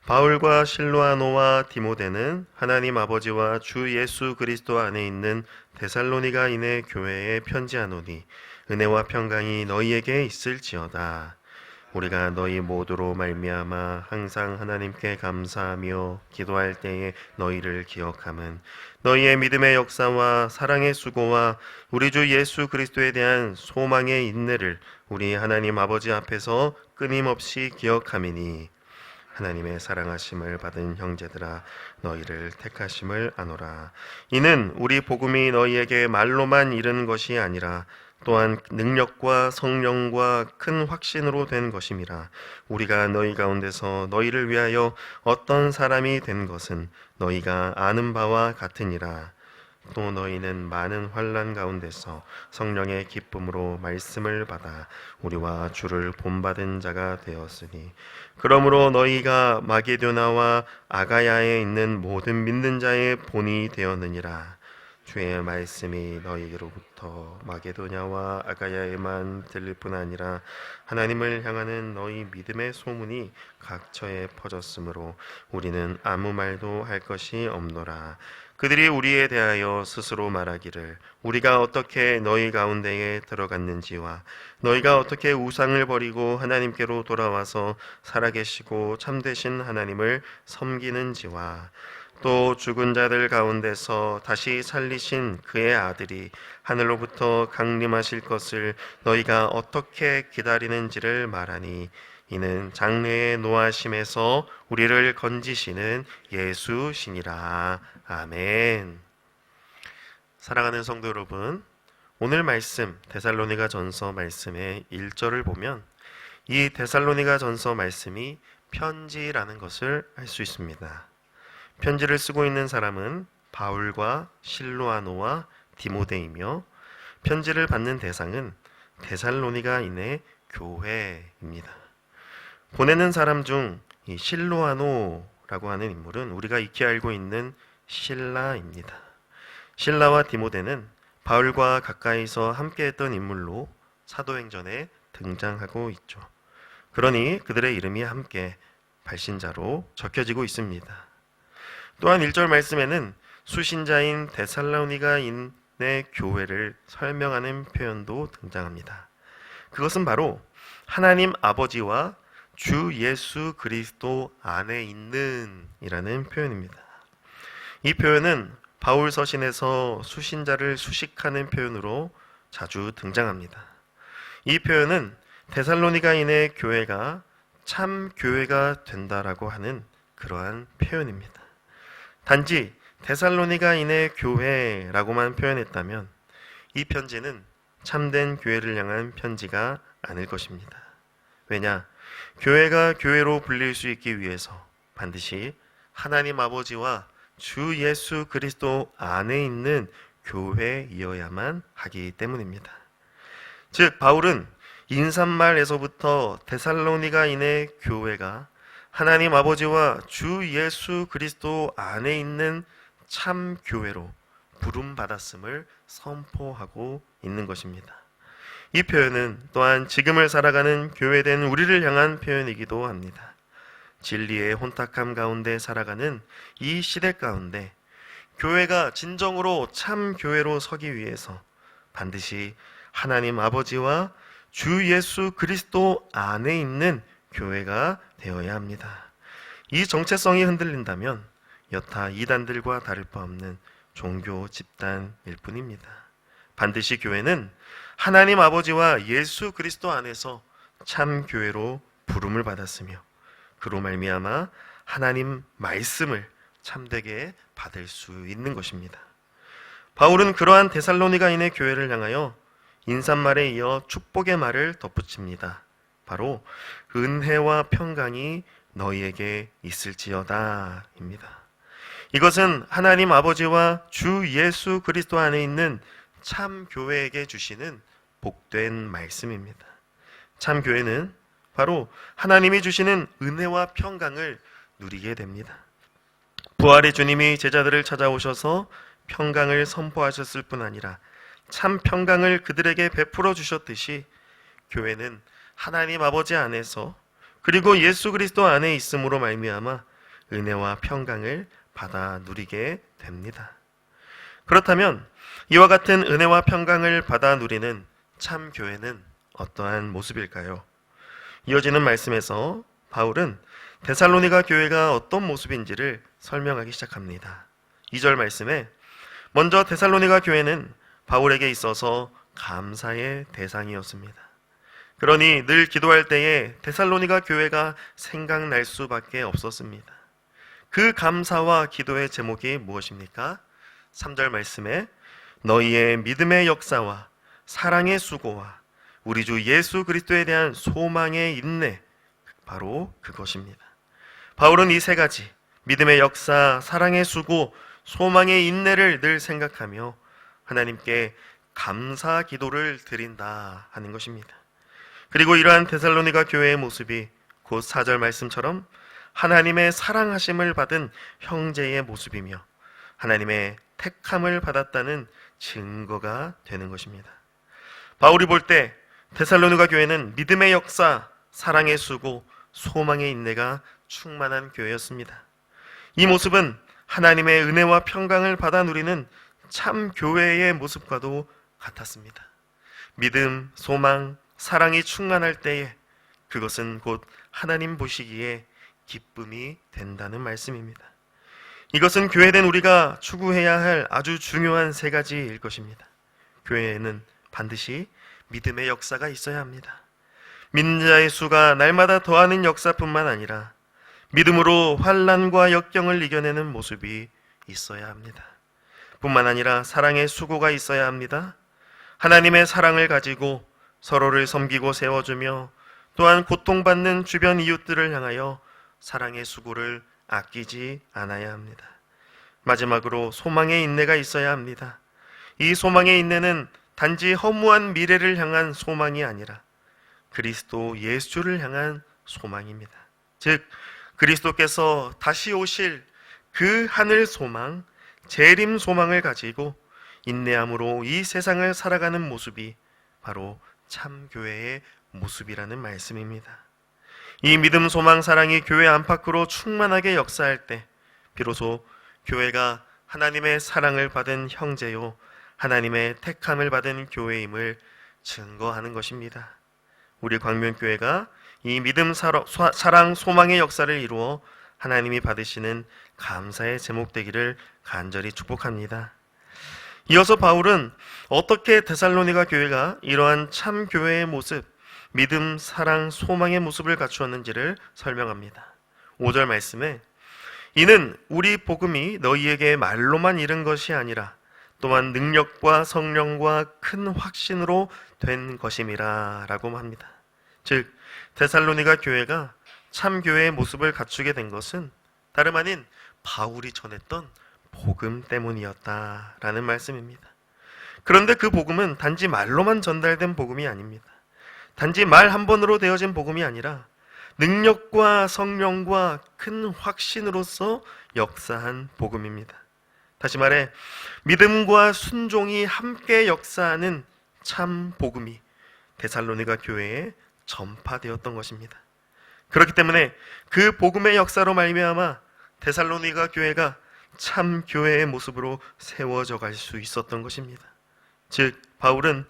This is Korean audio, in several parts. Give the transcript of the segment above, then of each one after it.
바울과 실로아노와 디모데는 하나님 아버지와 주 예수 그리스도 안에 있는 데살로니가인의 교회에 편지하노니 은혜와 평강이 너희에게 있을지어다. 우리가 너희 모두로 말미암아 항상 하나님께 감사하며 기도할 때에 너희를 기억함은 너희의 믿음의 역사와 사랑의 수고와 우리 주 예수 그리스도에 대한 소망의 인내를 우리 하나님 아버지 앞에서 끊임없이 기억함이니 하나님의 사랑하심을 받은 형제들아 너희를 택하심을 아노라. 이는 우리 복음이 너희에게 말로만 이른 것이 아니라 또한 능력과 성령과 큰 확신으로 된 것임이라. 우리가 너희 가운데서 너희를 위하여 어떤 사람이 된 것은 너희가 아는 바와 같으니라. 또 너희는 많은 환난 가운데서 성령의 기쁨으로 말씀을 받아 우리와 주를 본받은 자가 되었으니 그러므로 너희가 마게도나와 아가야에 있는 모든 믿는 자의 본이 되었느니라. 주의 말씀이 너희로부터 마게도냐와 아가야에만 들릴 뿐 아니라 하나님을 향하는 너희 믿음의 소문이 각처에 퍼졌으므로 우리는 아무 말도 할 것이 없노라. 그들이 우리에 대하여 스스로 말하기를 우리가 어떻게 너희 가운데에 들어갔는지와 너희가 어떻게 우상을 버리고 하나님께로 돌아와서 살아계시고 참되신 하나님을 섬기는지와 또 죽은 자들 가운데서 다시 살리신 그의 아들이 하늘로부터 강림하실 것을 너희가 어떻게 기다리는지를 말하니 이는 장래의 노하심에서 우리를 건지시는 예수시니라. 아멘. 사랑하는 성도 여러분, 오늘 말씀 데살로니가 전서 말씀의 1절을 보면 이 데살로니가 전서 말씀이 편지라는 것을 알 수 있습니다. 편지를 쓰고 있는 사람은 바울과 실로아노와 디모데이며 편지를 받는 대상은 데살로니가인의 교회입니다. 보내는 사람 중 이 실로아노라고 하는 인물은 우리가 익히 알고 있는 실라입니다. 실라와 디모데는 바울과 가까이서 함께했던 인물로 사도행전에 등장하고 있죠. 그러니 그들의 이름이 함께 발신자로 적혀지고 있습니다. 또한 1절 말씀에는 수신자인 데살로니가인의 교회를 설명하는 표현도 등장합니다. 그것은 바로 하나님 아버지와 주 예수 그리스도 안에 있는 이라는 표현입니다. 이 표현은 바울 서신에서 수신자를 수식하는 표현으로 자주 등장합니다. 이 표현은 데살로니가인의 교회가 참 교회가 된다라고 하는 그러한 표현입니다. 단지 데살로니가인의 교회라고만 표현했다면 이 편지는 참된 교회를 향한 편지가 아닐 것입니다. 왜냐? 교회가 교회로 불릴 수 있기 위해서 반드시 하나님 아버지와 주 예수 그리스도 안에 있는 교회이어야만 하기 때문입니다. 즉 바울은 인사말에서부터 데살로니가인의 교회가 하나님 아버지와 주 예수 그리스도 안에 있는 참 교회로 부름받았음을 선포하고 있는 것입니다. 이 표현은 또한 지금을 살아가는 교회된 우리를 향한 표현이기도 합니다. 진리의 혼탁함 가운데 살아가는 이 시대 가운데 교회가 진정으로 참 교회로 서기 위해서 반드시 하나님 아버지와 주 예수 그리스도 안에 있는 교회가 되어야 합니다. 이 정체성이 흔들린다면 여타 이단들과 다를 바 없는 종교 집단일 뿐입니다. 반드시 교회는 하나님 아버지와 예수 그리스도 안에서 참 교회로 부름을 받았으며 그로 말미암아 하나님 말씀을 참되게 받을 수 있는 것입니다. 바울은 그러한 데살로니가인의 교회를 향하여 인사말에 이어 축복의 말을 덧붙입니다. 바로 은혜와 평강이 너희에게 있을지어다 입니다. 이것은 하나님 아버지와 주 예수 그리스도 안에 있는 참 교회에게 주시는 복된 말씀입니다. 참 교회는 바로 하나님이 주시는 은혜와 평강을 누리게 됩니다. 부활의 주님이 제자들을 찾아오셔서 평강을 선포하셨을 뿐 아니라 참 평강을 그들에게 베풀어 주셨듯이 교회는 하나님 아버지 안에서 그리고 예수 그리스도 안에 있음으로 말미암아 은혜와 평강을 받아 누리게 됩니다. 그렇다면 이와 같은 은혜와 평강을 받아 누리는 참 교회는 어떠한 모습일까요? 이어지는 말씀에서 바울은 데살로니가 교회가 어떤 모습인지를 설명하기 시작합니다. 2절 말씀에 먼저 데살로니가 교회는 바울에게 있어서 감사의 대상이었습니다. 그러니 늘 기도할 때에 데살로니가 교회가 생각날 수밖에 없었습니다. 그 감사와 기도의 제목이 무엇입니까? 3절 말씀에 너희의 믿음의 역사와 사랑의 수고와 우리 주 예수 그리스도에 대한 소망의 인내, 바로 그것입니다. 바울은 이 세 가지, 믿음의 역사, 사랑의 수고, 소망의 인내를 늘 생각하며 하나님께 감사 기도를 드린다 하는 것입니다. 그리고 이러한 데살로니가 교회의 모습이 곧 4절 말씀처럼 하나님의 사랑하심을 받은 형제의 모습이며 하나님의 택함을 받았다는 증거가 되는 것입니다. 바울이 볼 때 데살로니가 교회는 믿음의 역사, 사랑의 수고, 소망의 인내가 충만한 교회였습니다. 이 모습은 하나님의 은혜와 평강을 받아 누리는 참 교회의 모습과도 같았습니다. 믿음, 소망, 사랑이 충만할 때에 그것은 곧 하나님 보시기에 기쁨이 된다는 말씀입니다. 이것은 교회된 우리가 추구해야 할 아주 중요한 세 가지일 것입니다. 교회에는 반드시 믿음의 역사가 있어야 합니다. 믿는 자의 수가 날마다 더하는 역사뿐만 아니라 믿음으로 환난과 역경을 이겨내는 모습이 있어야 합니다. 뿐만 아니라 사랑의 수고가 있어야 합니다. 하나님의 사랑을 가지고 서로를 섬기고 세워주며 또한 고통받는 주변 이웃들을 향하여 사랑의 수고를 아끼지 않아야 합니다. 마지막으로 소망의 인내가 있어야 합니다. 이 소망의 인내는 단지 허무한 미래를 향한 소망이 아니라 그리스도 예수를 향한 소망입니다. 즉 그리스도께서 다시 오실 그 하늘 소망, 재림 소망을 가지고 인내함으로 이 세상을 살아가는 모습이 바로 참 교회의 모습이라는 말씀입니다. 이 믿음, 소망, 사랑이 교회 안팎으로 충만하게 역사할 때 비로소 교회가 하나님의 사랑을 받은 형제요 하나님의 택함을 받은 교회임을 증거하는 것입니다. 우리 광명교회가 이 믿음, 사랑, 소망의 역사를 이루어 하나님이 받으시는 감사의 제목되기를 간절히 축복합니다. 이어서 바울은 어떻게 데살로니가 교회가 이러한 참 교회의 모습, 믿음, 사랑, 소망의 모습을 갖추었는지를 설명합니다. 5절 말씀에 이는 우리 복음이 너희에게 말로만 이른 것이 아니라 또한 능력과 성령과 큰 확신으로 된 것임이라 라고 합니다. 즉 데살로니가 교회가 참 교회의 모습을 갖추게 된 것은 다름 아닌 바울이 전했던 복음 때문이었다라는 말씀입니다. 그런데 그 복음은 단지 말로만 전달된 복음이 아닙니다. 단지 말 한 번으로 되어진 복음이 아니라 능력과 성령과 큰 확신으로서 역사한 복음입니다. 다시 말해 믿음과 순종이 함께 역사하는 참 복음이 데살로니가 교회에 전파되었던 것입니다. 그렇기 때문에 그 복음의 역사로 말미암아 데살로니가 교회가 참 교회의 모습으로 세워져 갈 수 있었던 것입니다. 즉 바울은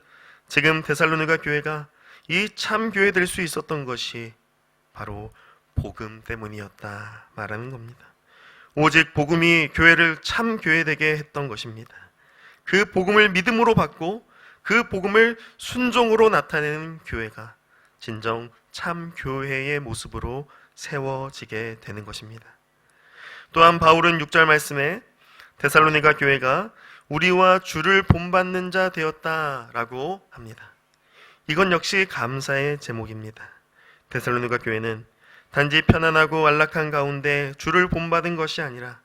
지금 데살로니가 교회가 이 참 교회 될 수 있었던 것이 바로 복음 때문이었다 말하는 겁니다. 오직 복음이 교회를 참 교회 되게 했던 것입니다. 그 복음을 믿음으로 받고 그 복음을 순종으로 나타내는 교회가 진정 참 교회의 모습으로 세워지게 되는 것입니다. 또한 바울은 6절 말씀에 데살로니가 교회가 우리와 주를 본받는 자 되었다라고 합니다. 이건 역시 감사의 제목입니다. 데살로니가 교회는 단지 편안하고 안락한 가운데 주를 본받은 것이 아니라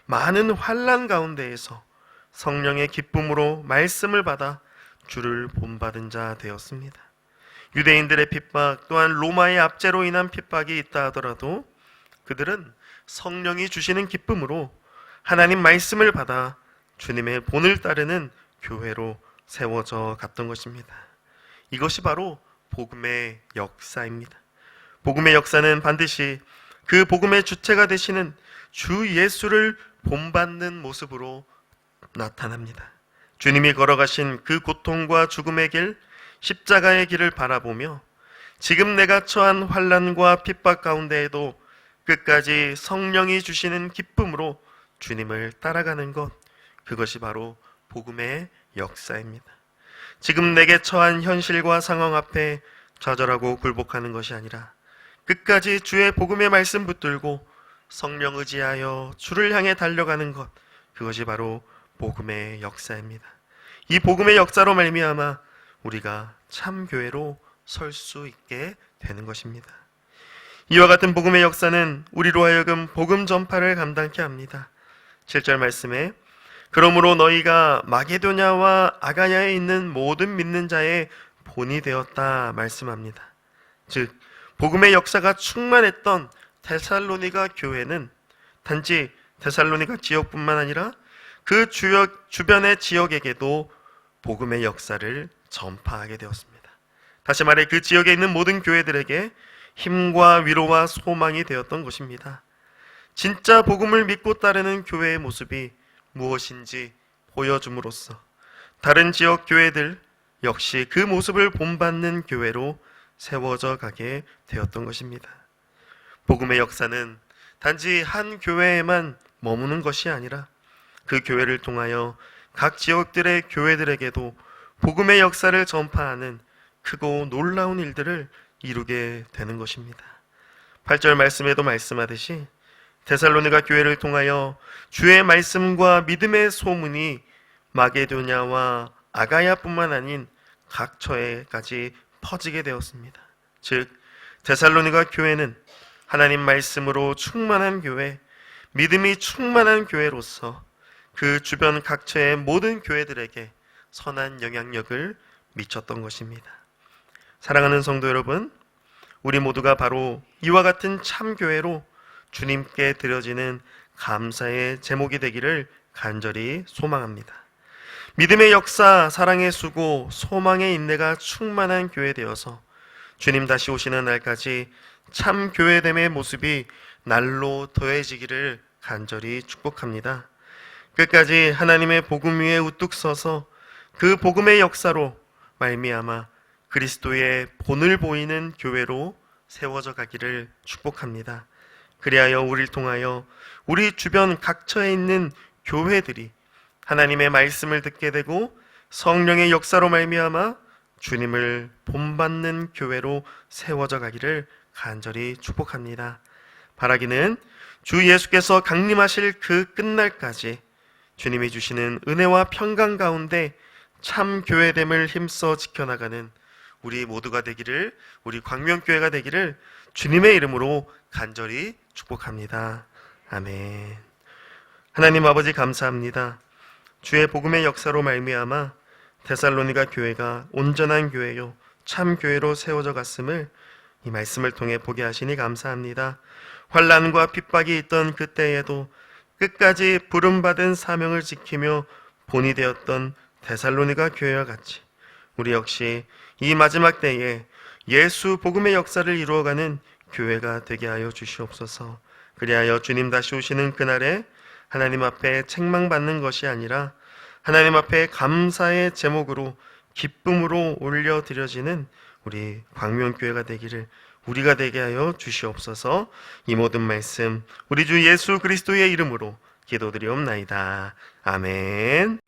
많은 환난 가운데에서 성령의 기쁨으로 말씀을 받아 주를 본받은 자 되었습니다. 유대인들의 핍박 또한 로마의 압제로 인한 핍박이 있다 하더라도 그들은 성령이 주시는 기쁨으로 하나님 말씀을 받아 주님의 본을 따르는 교회로 세워져 갔던 것입니다. 이것이 바로 복음의 역사입니다. 복음의 역사는 반드시 그 복음의 주체가 되시는 주 예수를 본받는 모습으로 나타납니다. 주님이 걸어가신 그 고통과 죽음의 길, 십자가의 길을 바라보며 지금 내가 처한 환난과 핍박 가운데에도 끝까지 성령이 주시는 기쁨으로 주님을 따라가는 것, 그것이 바로 복음의 역사입니다. 지금 내게 처한 현실과 상황 앞에 좌절하고 굴복하는 것이 아니라 끝까지 주의 복음의 말씀 붙들고 성령 의지하여 주를 향해 달려가는 것, 그것이 바로 복음의 역사입니다. 이 복음의 역사로 말미암아 우리가 참 교회로 설 수 있게 되는 것입니다. 이와 같은 복음의 역사는 우리로 하여금 복음 전파를 감당케 합니다. 7절 말씀에 그러므로 너희가 마게도냐와 아가야에 있는 모든 믿는 자의 본이 되었다 말씀합니다. 즉 복음의 역사가 충만했던 데살로니가 교회는 단지 데살로니가 지역뿐만 아니라 그 주변의 지역에게도 복음의 역사를 전파하게 되었습니다. 다시 말해 그 지역에 있는 모든 교회들에게 힘과 위로와 소망이 되었던 것입니다. 진짜 복음을 믿고 따르는 교회의 모습이 무엇인지 보여줌으로써 다른 지역 교회들 역시 그 모습을 본받는 교회로 세워져 가게 되었던 것입니다. 복음의 역사는 단지 한 교회에만 머무는 것이 아니라 그 교회를 통하여 각 지역들의 교회들에게도 복음의 역사를 전파하는 크고 놀라운 일들을 이루게 되는 것입니다. 8절 말씀에도 말씀하듯이 데살로니가 교회를 통하여 주의 말씀과 믿음의 소문이 마게도냐와 아가야뿐만 아닌 각 처에까지 퍼지게 되었습니다. 즉 데살로니가 교회는 하나님 말씀으로 충만한 교회, 믿음이 충만한 교회로서 그 주변 각처의 모든 교회들에게 선한 영향력을 미쳤던 것입니다. 사랑하는 성도 여러분, 우리 모두가 바로 이와 같은 참교회로 주님께 드려지는 감사의 제목이 되기를 간절히 소망합니다. 믿음의 역사, 사랑의 수고, 소망의 인내가 충만한 교회 되어서 주님 다시 오시는 날까지 참 교회됨의 모습이 날로 더해지기를 간절히 축복합니다. 끝까지 하나님의 복음 위에 우뚝 서서 그 복음의 역사로 말미암아 그리스도의 본을 보이는 교회로 세워져 가기를 축복합니다. 그리하여 우리를 통하여 우리 주변 각처에 있는 교회들이 하나님의 말씀을 듣게 되고 성령의 역사로 말미암아 주님을 본받는 교회로 세워져 가기를 간절히 축복합니다. 바라기는 주 예수께서 강림하실 그 끝날까지 주님이 주시는 은혜와 평강 가운데 참 교회됨을 힘써 지켜나가는 우리 모두가 되기를, 우리 광명교회가 되기를 주님의 이름으로 간절히 축복합니다. 아멘. 하나님 아버지 감사합니다. 주의 복음의 역사로 말미암아 데살로니가 교회가 온전한 교회요 참 교회로 세워져 갔음을 이 말씀을 통해 보게 하시니 감사합니다. 환난과 핍박이 있던 그때에도 끝까지 부름받은 사명을 지키며 본이 되었던 데살로니가 교회와 같이 우리 역시 이 마지막 때에 예수 복음의 역사를 이루어가는 교회가 되게 하여 주시옵소서. 그리하여 주님 다시 오시는 그날에 하나님 앞에 책망받는 것이 아니라 하나님 앞에 감사의 제목으로 기쁨으로 올려드려지는 우리 광명교회가 되기를 우리가 되게 하여 주시옵소서. 이 모든 말씀 우리 주 예수 그리스도의 이름으로 기도드리옵나이다. 아멘.